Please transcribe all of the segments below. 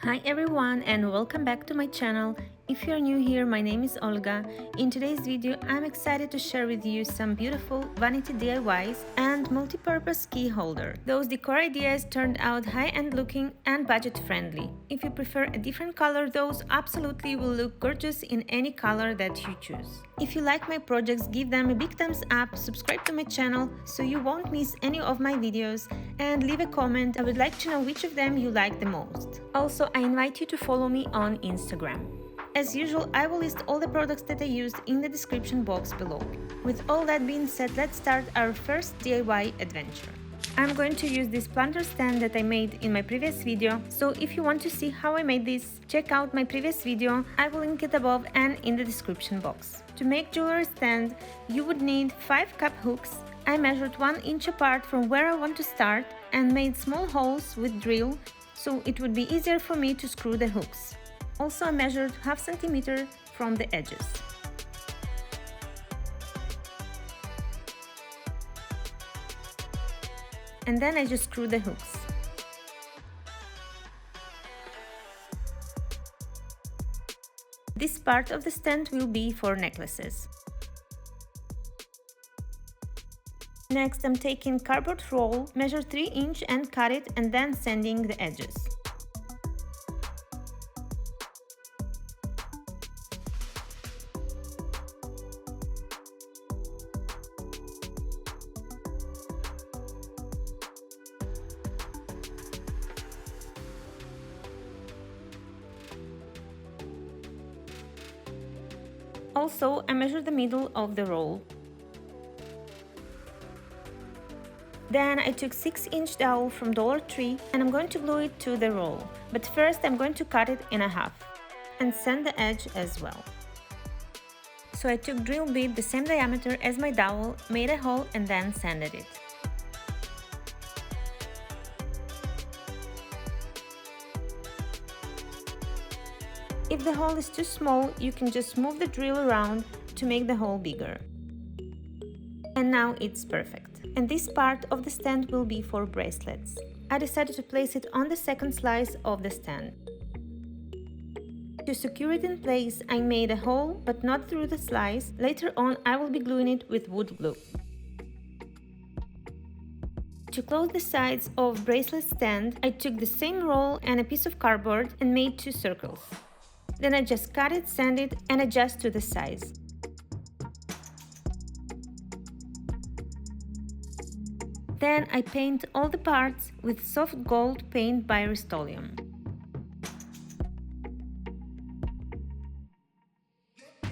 Hi everyone and welcome back to my channel. If you're new here, my name is Olga. In today's video, I'm excited to share with you some beautiful vanity DIYs and multi-purpose key holder. Those decor ideas turned out high-end looking and budget friendly. If you prefer a different color, those absolutely will look gorgeous in any color that you choose. If you like my projects, give them a big thumbs up, subscribe to my channel so you won't miss any of my videos, and leave a comment. I would like to know which of them you like the most. Also, I invite you to follow me on Instagram. As usual, I will list all the products that I used in the description box below. With all that being said, let's start our first DIY adventure. I'm going to use this planter stand that I made in my previous video, so if you want to see how I made this, check out my previous video. I will link it above and in the description box. To make jewelry stand, you would need 5 cup hooks. I measured 1 inch apart from where I want to start and made small holes with drill, so it would be easier for me to screw the hooks. Also, I measured ½ centimeter from the edges. And then I just screw the hooks. This part of the stand will be for necklaces. Next, I'm taking cardboard roll, measure 3 inch and cut it, and then sanding the edges. Also, I measured the middle of the roll. Then I took 6 inch dowel from Dollar Tree and I'm going to glue it to the roll. But first I'm going to cut it in half and sand the edge as well. So I took drill bit the same diameter as my dowel, made a hole and then sanded it. If the hole is too small, you can just move the drill around to make the hole bigger. And now it's perfect. And this part of the stand will be for bracelets. I decided to place it on the second slice of the stand. To secure it in place, I made a hole, but not through the slice. Later on, I will be gluing it with wood glue. To close the sides of bracelet stand, I took the same roll and a piece of cardboard and made 2 circles. Then I just cut it, sand it, and adjust to the size. Then I paint all the parts with soft gold paint by Rust-Oleum.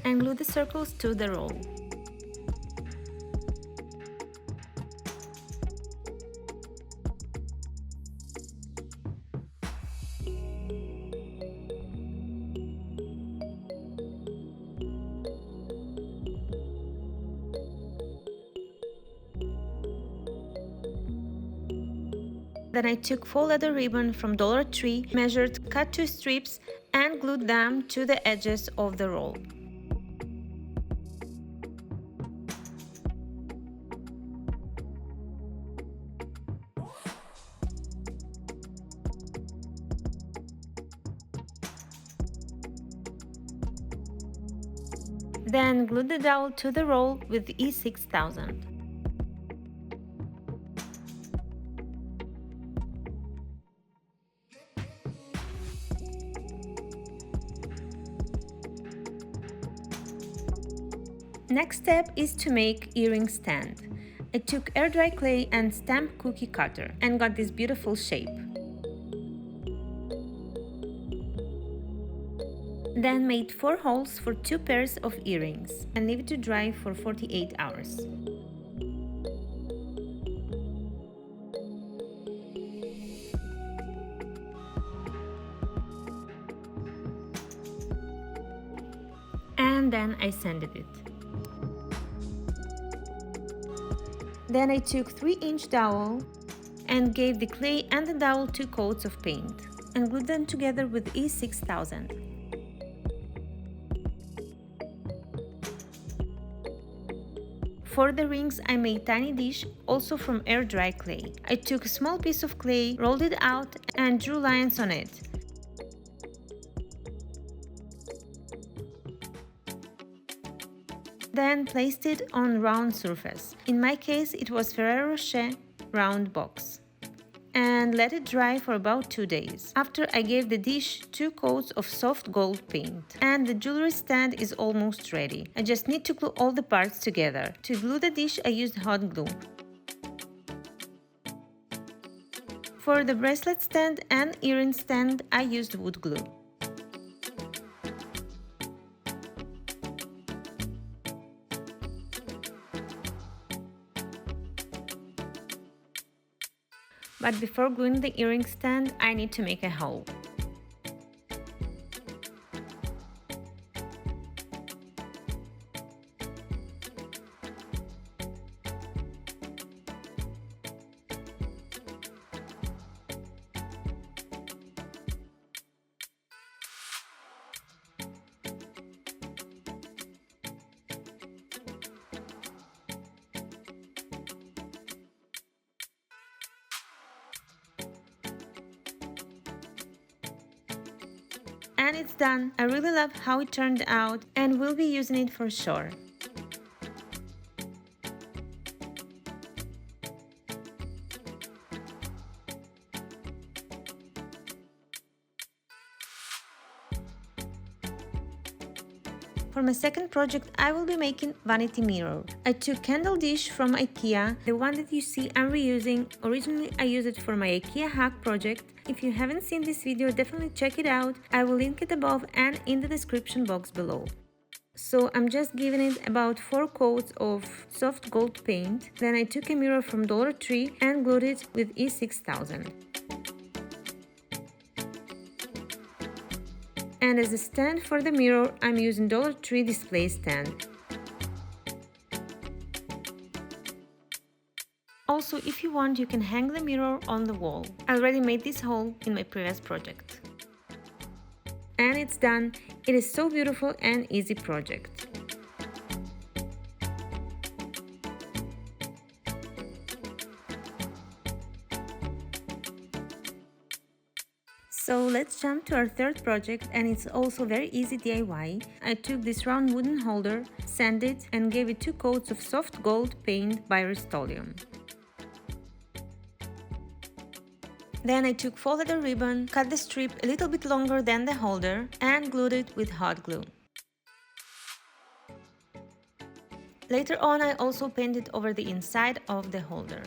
And glue the circles to the roll. Then I took faux leather ribbon from Dollar Tree, measured, cut 2 strips and glued them to the edges of the roll. Then glued the dowel to the roll with E6000. Next step is to make earring stand. I took air dry clay and stamped cookie cutter and got this beautiful shape. Then made 4 holes for 2 pairs of earrings and leave it to dry for 48 hours. And then I sanded it. Then I took 3 inch dowel and gave the clay and the dowel 2 coats of paint and glued them together with E6000. For the rings, I made tiny dish, also from air dry clay. I took a small piece of clay, rolled it out and drew lines on it. then placed it on round surface. In my case it was Ferrero Rocher round box. And let it dry for about 2 days. After I gave the dish 2 coats of soft gold paint. And the jewelry stand is almost ready. I just need to glue all the parts together. To glue the dish I used hot glue. For the bracelet stand and earring stand I used wood glue. But before gluing the earring stand, I need to make a hole. And it's done. I really love how it turned out and will be using it for sure. For my second project, I will be making Vanity Mirror. I took candle dish from IKEA, the one that you see I'm reusing. Originally, I used it for my IKEA hack project. If you haven't seen this video, definitely check it out. I will link it above and in the description box below. So I'm just giving it about 4 coats of soft gold paint. Then I took a mirror from Dollar Tree and glued it with E6000. And as a stand for the mirror, I'm using Dollar Tree display stand. Also, if you want, you can hang the mirror on the wall. I already made this hole in my previous project. And it's done. It is so beautiful and easy project. So let's jump to our third project, and it's also very easy DIY. I took this round wooden holder, sanded it and gave it 2 coats of soft gold paint by Rust-Oleum. Then I took folded ribbon, cut the strip a little bit longer than the holder and glued it with hot glue. Later on I also painted over the inside of the holder.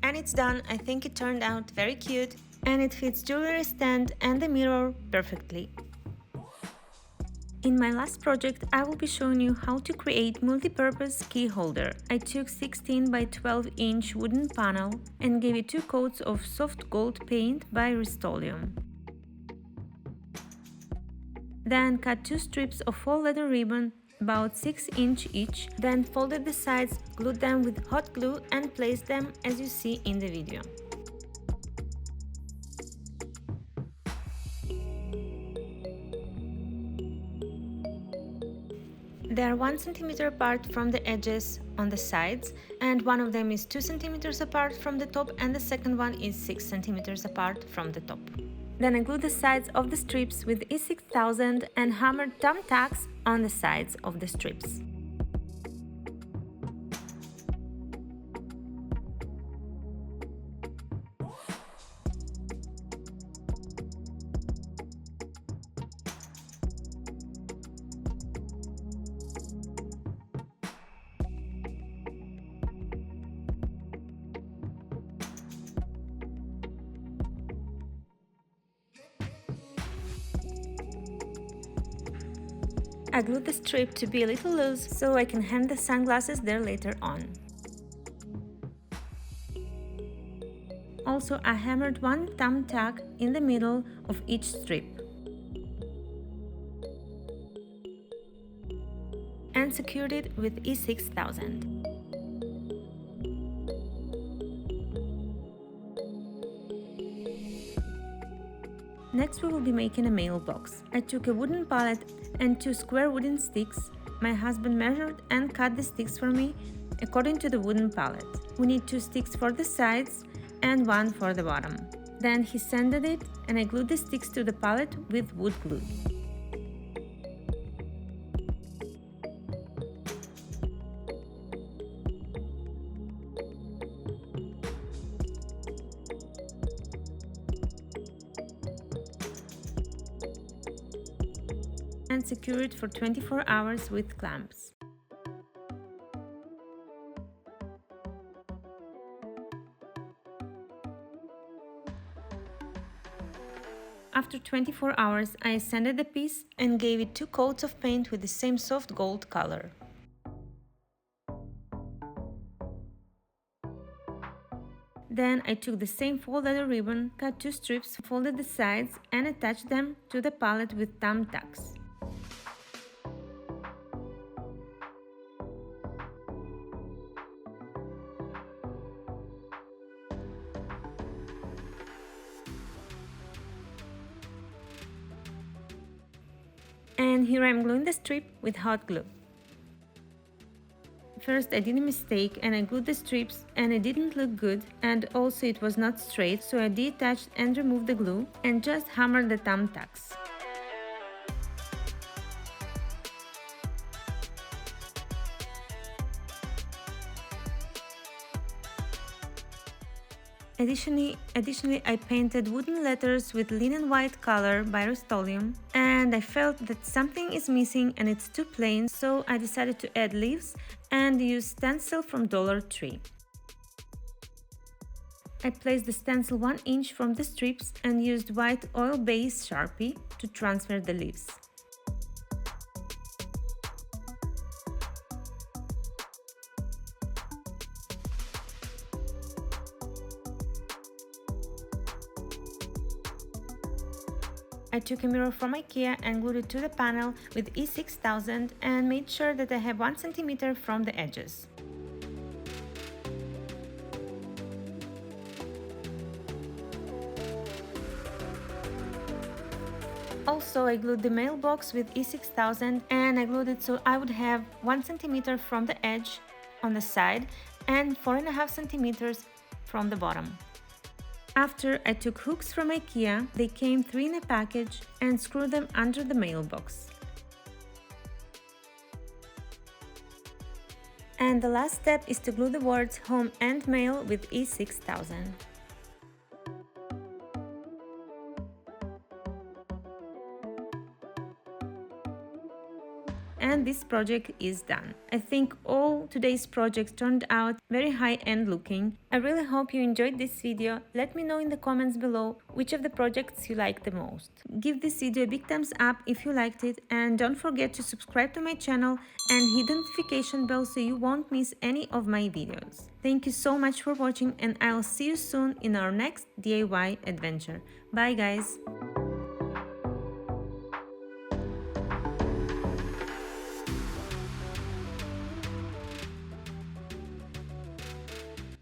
And it's done. I think it turned out very cute and it fits jewelry stand and the mirror perfectly. In my last project, I will be showing you how to create multi-purpose key holder. I took 16 by 12 inch wooden panel and gave it 2 coats of soft gold paint by Rust-Oleum. Then cut 2 strips of faux leather ribbon about 6 inch each, then folded the sides, glued them with hot glue and placed them as you see in the video. They are 1 cm apart from the edges on the sides, and one of them is 2 cm apart from the top and the second one is 6 cm apart from the top. Then I glued the sides of the strips with E6000 and hammered thumbtacks on the sides of the strips. I glued the strip to be a little loose so I can hang the sunglasses there later on. Also, I hammered 1 thumbtack in the middle of each strip. and secured it with E6000. Next we will be making a mailbox. I took a wooden pallet and 2 square wooden sticks. My husband measured and cut the sticks for me according to the wooden pallet. We need 2 sticks for the sides and 1 for the bottom. Then he sanded it and I glued the sticks to the pallet with wood glue. And secure it for 24 hours with clamps. After 24 hours, I sanded the piece and gave it 2 coats of paint with the same soft gold color. Then I took the same folded ribbon, cut 2 strips, folded the sides and attached them to the pallet with thumbtacks. And here I'm gluing the strip with hot glue. First I did a mistake and I glued the strips and it didn't look good, and also it was not straight, so I detached and removed the glue and just hammered the thumbtacks. Additionally, I painted wooden letters with linen white color by Rust-Oleum, and I felt that something is missing and it's too plain, so I decided to add leaves and use stencil from Dollar Tree. I placed the stencil 1 inch from the strips and used white oil-based Sharpie to transfer the leaves. I took a mirror from IKEA and glued it to the panel with E6000 and made sure that I have 1 cm from the edges. Also, I glued the mailbox with E6000 and I glued it so I would have 1 cm from the edge on the side and 4.5 cm from the bottom. After, I took hooks from IKEA, they came 3 in a package, and screwed them under the mailbox. And the last step is to glue the words Home and Mail with E6000. And this project is done. I think all today's projects turned out very high-end looking. I really hope you enjoyed this video. Let me know in the comments below which of the projects you like the most. Give this video a big thumbs up if you liked it, and don't forget to subscribe to my channel and hit the notification bell so you won't miss any of my videos. Thank you so much for watching, and I'll see you soon in our next DIY adventure. Bye guys!